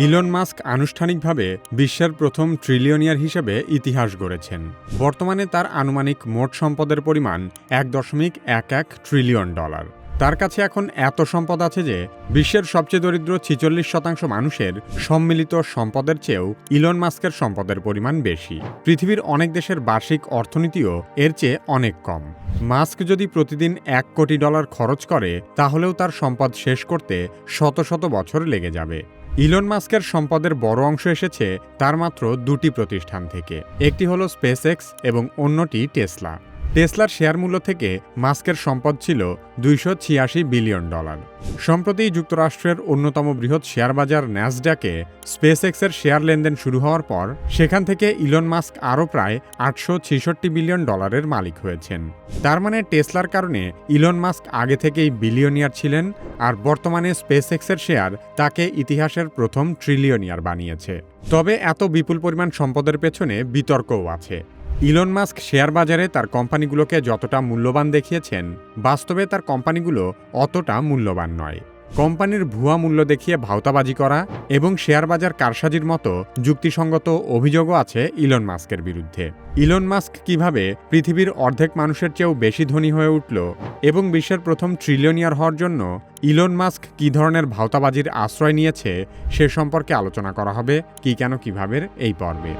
Elon Musk আনুষ্ঠানিকভাবে বিশ্বের প্রথম ট্রিলিয়নিয়ার হিসেবে ইতিহাস গড়েছেন। বর্তমানে তার আনুমানিক মোট সম্পদের পরিমাণ $1.11 ট্রিলিয়ন। তার কাছে এখন এত সম্পদ আছে যে বিশ্বের সবচেয়ে দরিদ্র 46% মানুষের সম্মিলিত সম্পদের চেয়েও ইলন মাস্কের সম্পদের পরিমাণ বেশি। পৃথিবীর অনেক দেশের বার্ষিক অর্থনীতিও এর চেয়ে অনেক কম। মাস্ক যদি প্রতিদিন $1 কোটি খরচ করে তাহলেও তার সম্পদ শেষ করতে শত শত বছর লেগে যাবে। ইলন মাস্কের সম্পদের বড় অংশ এসেছে তার মাত্র দুটি প্রতিষ্ঠান থেকে। একটি হলো স্পেসএক্স এবং অন্যটি টেসলা। টেসলার শেয়ার মূল্য থেকে মাস্কের সম্পদ ছিল $286 বিলিয়ন। সম্প্রতি যুক্তরাষ্ট্রের অন্যতম বৃহৎ শেয়ার বাজার ন্যাসড্যাকে স্পেসএক্সের শেয়ার লেনদেন শুরু হওয়ার পর সেখান থেকে ইলন মাস্ক আরও প্রায় $866 বিলিয়ন মালিক হয়েছেন। তার মানে টেসলার কারণে ইলন মাস্ক আগে থেকেই বিলিয়নিয়ার ছিলেন, আর বর্তমানে স্পেসএক্সের শেয়ার তাকে ইতিহাসের প্রথম ট্রিলিয়নিয়ার বানিয়েছে। তবে এত বিপুল পরিমাণ সম্পদের পেছনে বিতর্কও আছে। ইলন মাস্ক শেয়ার বাজারে তার কোম্পানিগুলোকে যতটা মূল্যবান দেখিয়েছেন, বাস্তবে তার কোম্পানিগুলো অতটা মূল্যবান নয়। কোম্পানির ভুয়া মূল্য দেখিয়ে ভাওতাবাজি করা এবং শেয়ার বাজার কারসাজির মতো যুক্তিসঙ্গত অভিযোগও আছে ইলন মাস্কের বিরুদ্ধে। ইলন মাস্ক কিভাবে পৃথিবীর অর্ধেক মানুষের চেয়েও বেশি ধনী হয়ে উঠল এবং বিশ্বের প্রথম ট্রিলিয়নিয়ার হওয়ার জন্য ইলন মাস্ক কী ধরনের ভাওতাবাজির আশ্রয় নিয়েছে সে সম্পর্কে আলোচনা করা হবে কি কেন কিভাবে এই পর্বে।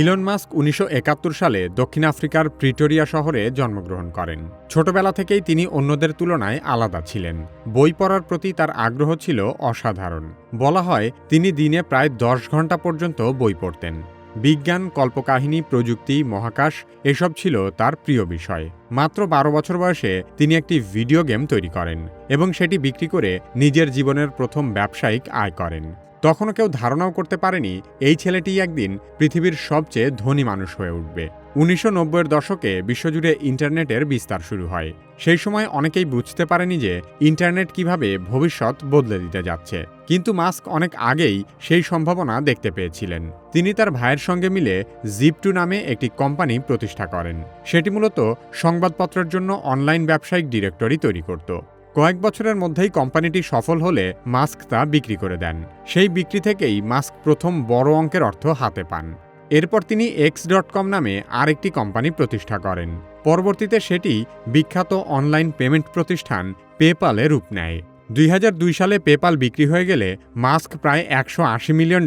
ইলন মাস্ক 1971 সালে দক্ষিণ আফ্রিকার প্রিটোরিয়া শহরে জন্মগ্রহণ করেন। ছোটবেলা থেকেই তিনি অন্যদের তুলনায় আলাদা ছিলেন। বই পড়ার প্রতি তার আগ্রহ ছিল অসাধারণ। বলা হয় তিনি দিনে প্রায় 10 ঘন্টা পর্যন্ত বই পড়তেন। বিজ্ঞান, কল্পকাহিনী, প্রযুক্তি, মহাকাশ এসব ছিল তার প্রিয় বিষয়। মাত্র 12 বছর বয়সে তিনি একটি ভিডিও গেম তৈরি করেন এবং সেটি বিক্রি করে নিজের জীবনের প্রথম ব্যবসায়িক আয় করেন। তখনও কেউ ধারণাও করতে পারেনি এই ছেলেটি একদিন পৃথিবীর সবচেয়ে ধনী মানুষ হয়ে উঠবে। 1990-এর দশকে বিশ্বজুড়ে ইন্টারনেটের বিস্তার শুরু হয়। সেই সময় অনেকেই বুঝতে পারেনি যে ইন্টারনেট কিভাবে ভবিষ্যৎ বদলে দিতে যাচ্ছে। কিন্তু মাস্ক অনেক আগেই সেই সম্ভাবনা দেখতে পেয়েছিলেন। তিনি তার ভাইয়ের সঙ্গে মিলে জিপ2 নামে একটি কোম্পানি প্রতিষ্ঠা করেন। সেটি মূলত সংবাদপত্রের জন্য অনলাইন ব্যবসায়িক ডিরেক্টরি তৈরি করত। কয়েক বছরের মধ্যেই কোম্পানিটি সফল হলে মাস্ক তা বিক্রি করে দেন। সেই বিক্রি থেকেই মাস্ক প্রথম বড় অঙ্কের অর্থ হাতে পান। এরপর তিনি X.com নামে আরেকটি কোম্পানি প্রতিষ্ঠা করেন। পরবর্তীতে সেটি বিখ্যাত অনলাইন পেমেন্ট প্রতিষ্ঠান পেপ্যালে রূপ নেয়। 2002 সালে পেপ্যাল বিক্রি হয়ে গেলে মাস্ক প্রায় $180 মিলিয়ন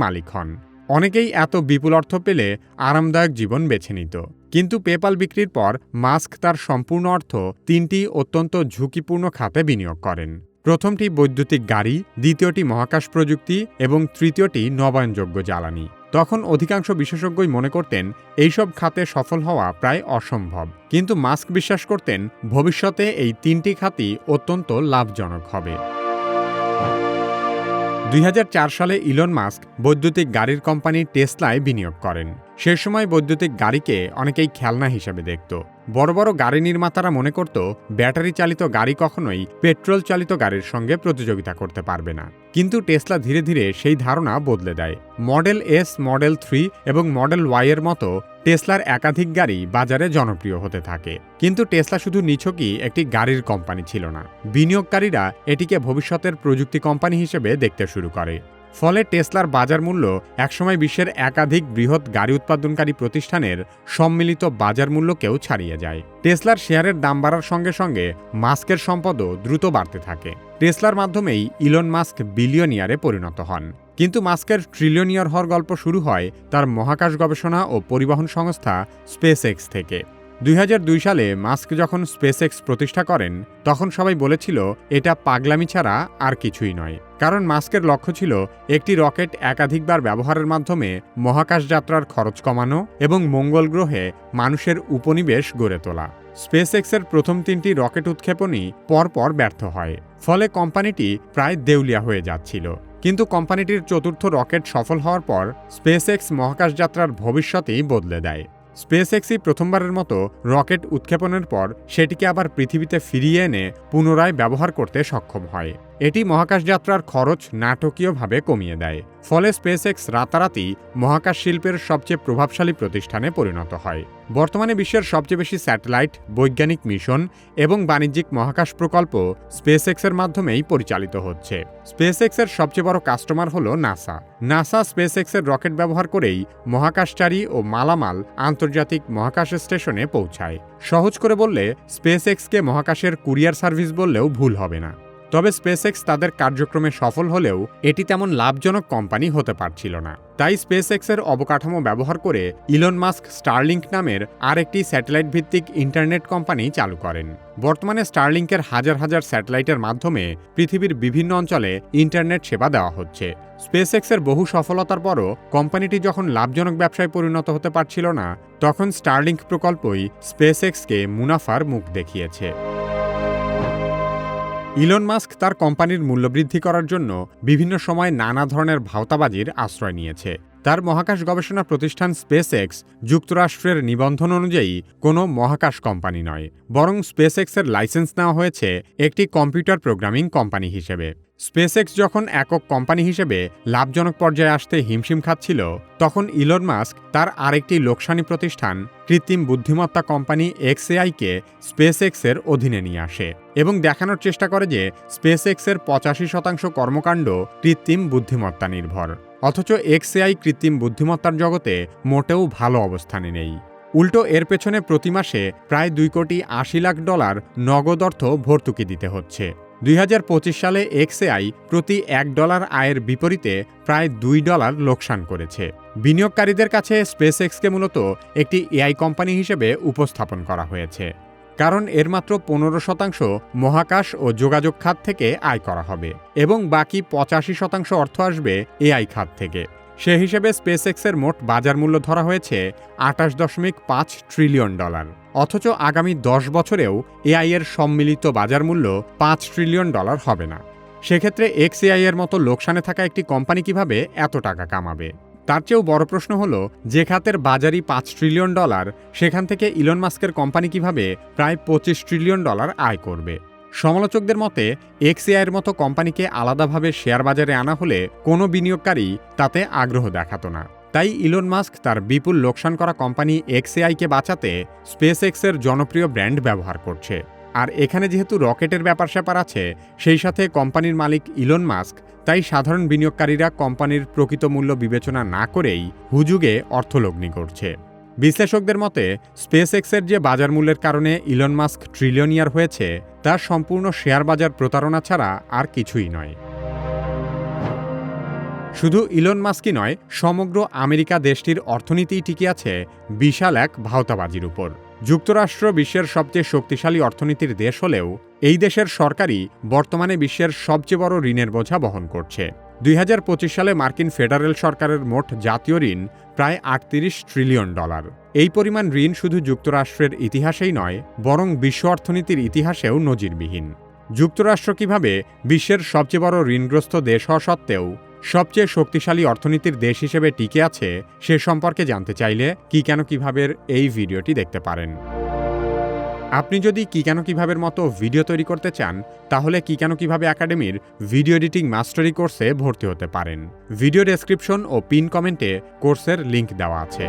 মালিক হন। অনেকেই এত বিপুল অর্থ পেলে আরামদায়ক জীবন বেছে নিত। কিন্তু পেপ্যাল বিক্রির পর মাস্ক তার সম্পূর্ণ অর্থ 3টি অত্যন্ত ঝুঁকিপূর্ণ খাতে বিনিয়োগ করেন। প্রথমটি বৈদ্যুতিক গাড়ি, দ্বিতীয়টি মহাকাশ প্রযুক্তি এবং তৃতীয়টি নবায়নযোগ্য জ্বালানি। তখন অধিকাংশ বিশেষজ্ঞই মনে করতেন এইসব খাতে সফল হওয়া প্রায় অসম্ভব। কিন্তু মাস্ক বিশ্বাস করতেন ভবিষ্যতে এই 3টি খাতই অত্যন্ত লাভজনক হবে। 2004 সালে ইলন মাস্ক বৈদ্যুতিক গাড়ির কোম্পানি টেসলায় বিনিয়োগ করেন। সে সময় বৈদ্যুতিক গাড়িকে অনেকেই খেলনা হিসেবে দেখত। বড় বড় গাড়ি নির্মাতারা মনে করত ব্যাটারি চালিত গাড়ি কখনোই পেট্রোল চালিত গাড়ির সঙ্গে প্রতিযোগিতা করতে পারবে না। কিন্তু টেসলা ধীরে ধীরে সেই ধারণা বদলে দেয়। মডেল এস, মডেল 3 এবং মডেল ওয়াই এর মতো টেসলার একাধিক গাড়ি বাজারে জনপ্রিয় হতে থাকে। কিন্তু টেসলা শুধু নিছকই একটি গাড়ির কোম্পানি ছিল না। বিনিয়োগকারীরা এটিকে ভবিষ্যতের প্রযুক্তি কোম্পানি হিসেবে দেখতে শুরু করে। ফলে টেসলার বাজার মূল্য একসময় বিশ্বের একাধিক বৃহৎ গাড়ি উৎপাদনকারী প্রতিষ্ঠানের সম্মিলিত বাজার মূল্যকেও ছাড়িয়ে যায়। টেসলার শেয়ারের দাম বাড়ার সঙ্গে সঙ্গে মাস্কের সম্পদও দ্রুত বাড়তে থাকে। টেসলার মাধ্যমেই ইলন মাস্ক বিলিয়নিয়ারে পরিণত হন। কিন্তু মাস্কের ট্রিলিয়নিয়ার হওয়ার গল্প শুরু হয় তার মহাকাশ গবেষণা ও পরিবহন সংস্থা স্পেসএক্স থেকে। 2002 সালে মাস্ক যখন স্পেসএক্স প্রতিষ্ঠা করেন তখন সবাই বলেছিল এটা পাগলামি ছাড়া আর কিছুই নয়। কারণ মাস্কের লক্ষ্য ছিল একটি রকেট একাধিকবার ব্যবহারের মাধ্যমে মহাকাশ যাত্রার খরচ কমানো এবং মঙ্গল গ্রহে মানুষের উপনিবেশ গড়ে তোলা। স্পেসএক্সের প্রথম 3টি রকেট উৎক্ষেপণই পরপর ব্যর্থ হয়। ফলে কোম্পানিটি প্রায় দেউলিয়া হয়ে যাচ্ছিল। কিন্তু কোম্পানিটির চতুর্থ রকেট সফল হওয়ার পর স্পেসএক্স মহাকাশ যাত্রার ভবিষ্যতেই বদলে দেয়। স্পেসএক্সই প্রথমবারের মতো রকেট উৎক্ষেপণের পর সেটিকে আবার পৃথিবীতে ফিরিয়ে এনে পুনরায় ব্যবহার করতে সক্ষম হয়। এটি মহাকাশ যাত্রার খরচ নাটকীয়ভাবে কমিয়ে দেয়। ফলে স্পেসএক্স রাতারাতি মহাকাশ শিল্পের সবচেয়ে প্রভাবশালী প্রতিষ্ঠানে পরিণত হয়। বর্তমানে বিশ্বের সবচেয়ে বেশি স্যাটেলাইট, বৈজ্ঞানিক মিশন এবং বাণিজ্যিক মহাকাশ প্রকল্প স্পেসএক্সের মাধ্যমেই পরিচালিত হচ্ছে। স্পেসএক্সের সবচেয়ে বড় কাস্টমার হলো নাসা। নাসা স্পেসএক্সের রকেট ব্যবহার করেই মহাকাশচারী ও মালামাল আন্তর্জাতিক মহাকাশ স্টেশনে পৌঁছায়। সহজ করে বললে স্পেসএক্সকে মহাকাশের কুরিয়ার সার্ভিস বললেও ভুল হবে না। তবে স্পেসএক্স তাদের কার্যক্রমে সফল হলেও এটি তেমন লাভজনক কোম্পানি হতে পারছিল না। তাই স্পেসএক্সের অবকাঠামো ব্যবহার করে ইলন মাস্ক স্টারলিংক নামের আরেকটি স্যাটেলাইট ভিত্তিক ইন্টারনেট কোম্পানি চালু করেন। বর্তমানে স্টারলিংকের হাজার হাজার স্যাটেলাইটের মাধ্যমে পৃথিবীর বিভিন্ন অঞ্চলে ইন্টারনেট সেবা দেওয়া হচ্ছে। স্পেসএক্সের বহু সফলতার পরও কোম্পানিটি যখন লাভজনক ব্যবসায় পরিণত হতে পারছিল না, তখন স্টারলিংক প্রকল্পই স্পেসএক্সকে মুনাফার মুখ দেখিয়েছে। ইলন মাস্ক তার কোম্পানির মূল্যবৃদ্ধি করার জন্য বিভিন্ন সময় নানা ধরনের ভাওতাবাজির আশ্রয় নিয়েছে। তার মহাকাশ গবেষণা প্রতিষ্ঠান স্পেসএক্স যুক্তরাষ্ট্রের নিবন্ধন অনুযায়ী কোনো মহাকাশ কোম্পানি নয়, বরং স্পেসএক্সের লাইসেন্স নেওয়া হয়েছে একটি কম্পিউটার প্রোগ্রামিং কোম্পানি হিসেবে। স্পেসএক্স যখন একক কোম্পানি হিসেবে লাভজনক পর্যায়ে আসতে হিমশিম খাচ্ছিল, তখন ইলন মাস্ক তার আরেকটি লোকসানি প্রতিষ্ঠান কৃত্রিম বুদ্ধিমত্তা কোম্পানি XAI-কে স্পেসএক্সের অধীনে নিয়ে আসে এবং দেখানোর চেষ্টা করে যে স্পেসএক্সের 85% কর্মকাণ্ড কৃত্রিম বুদ্ধিমত্তা নির্ভর। অথচ XAI কৃত্রিম বুদ্ধিমত্তার জগতে মোটেও ভালো অবস্থানে নেই। উল্টো এর পেছনে প্রতি মাসে প্রায় $2,80,00,000 নগদ অর্থ ভর্তুকি দিতে হচ্ছে। 2025 সালে XAI প্রতি $1 আয়ের বিপরীতে প্রায় $2 লোকসান করেছে। বিনিয়োগকারীদের কাছে স্পেসএক্সকে মূলত একটি AI কোম্পানি হিসেবে উপস্থাপন করা হয়েছে, কারণ এর মাত্র 15% মহাকাশ ও যোগাযোগ খাত থেকে আয় করা হবে এবং বাকি 85% অর্থ আসবে AI খাত থেকে। সে হিসেবে স্পেসএক্সের মোট বাজার মূল্য ধরা হয়েছে $28.5 ট্রিলিয়ন। অথচ আগামী 10 বছরেও AI এর সম্মিলিত বাজার মূল্য $5 ট্রিলিয়ন হবে না। সেক্ষেত্রে XAI এর মতো লোকসানে থাকা একটি কোম্পানি কিভাবে এত টাকা কামাবে? তার চেয়েও বড় প্রশ্ন হলো, যে খাতের বাজারই $5 ট্রিলিয়ন, সেখান থেকে ইলন মাস্কের কোম্পানি কিভাবে প্রায় $25 ট্রিলিয়ন আয় করবে? সমালোচকদের মতে XAI এর মতো কোম্পানিকে আলাদাভাবে শেয়ার বাজারে আনা হলে কোনো বিনিয়োগকারী তাতে আগ্রহ দেখাতো না। তাই ইলন মাস্ক তার বিপুল লোকসান করা কোম্পানি XAI-কে বাঁচাতে স্পেসএক্সের জনপ্রিয় ব্র্যান্ড ব্যবহার করছে। আর এখানে যেহেতু রকেটের ব্যাপার-স্যাপার আছে, সেই সাথে কোম্পানির মালিক ইলন মাস্ক, তাই সাধারণ বিনিয়োগকারীরা কোম্পানির প্রকৃত মূল্য বিবেচনা না করেই হুজুগে অর্থলগ্নি করছে। বিশ্লেষকদের মতে স্পেসএক্সের যে বাজার মূল্যের কারণে ইলন মাস্ক ট্রিলিয়নিয়ার হয়েছে, তা সম্পূর্ণ শেয়ার বাজার প্রতারণা ছাড়া আর কিছুই নয়। শুধু ইলন মাস্কই নয়, সমগ্র আমেরিকা দেশটির অর্থনীতিই টিকে আছে বিশাল এক ভাওতাবাজির উপর। যুক্তরাষ্ট্র বিশ্বের সবচেয়ে শক্তিশালী অর্থনীতির দেশ হলেও এই দেশের সরকারই বর্তমানে বিশ্বের সবচেয়ে বড় ঋণের বোঝা বহন করছে। 2025 সালে মার্কিন ফেডারেল সরকারের মোট জাতীয় ঋণ প্রায় $38 ট্রিলিয়ন। এই পরিমাণ ঋণ শুধু যুক্তরাষ্ট্রের ইতিহাসেই নয়, বরং বিশ্ব অর্থনীতির ইতিহাসেও নজিরবিহীন। যুক্তরাষ্ট্র কিভাবে বিশ্বের সবচেয়ে বড় ঋণগ্রস্ত দেশ হওয়া সত্ত্বেও সবচেয়ে শক্তিশালী অর্থনীতির দেশ হিসেবে টিকে আছে, সে সম্পর্কে জানতে চাইলে কি কেন কিভাবের এই ভিডিওটি দেখতে পারেন। আপনি যদি কি কেন কিভাবের মতো ভিডিও তৈরি করতে চান, তাহলে কি কেন কিভাবে একাডেমির ভিডিও এডিটিং মাস্টারি কোর্সে ভর্তি হতে পারেন। ভিডিও ডেসক্রিপশন ও পিন কমেন্টে কোর্সের লিংক দেওয়া আছে।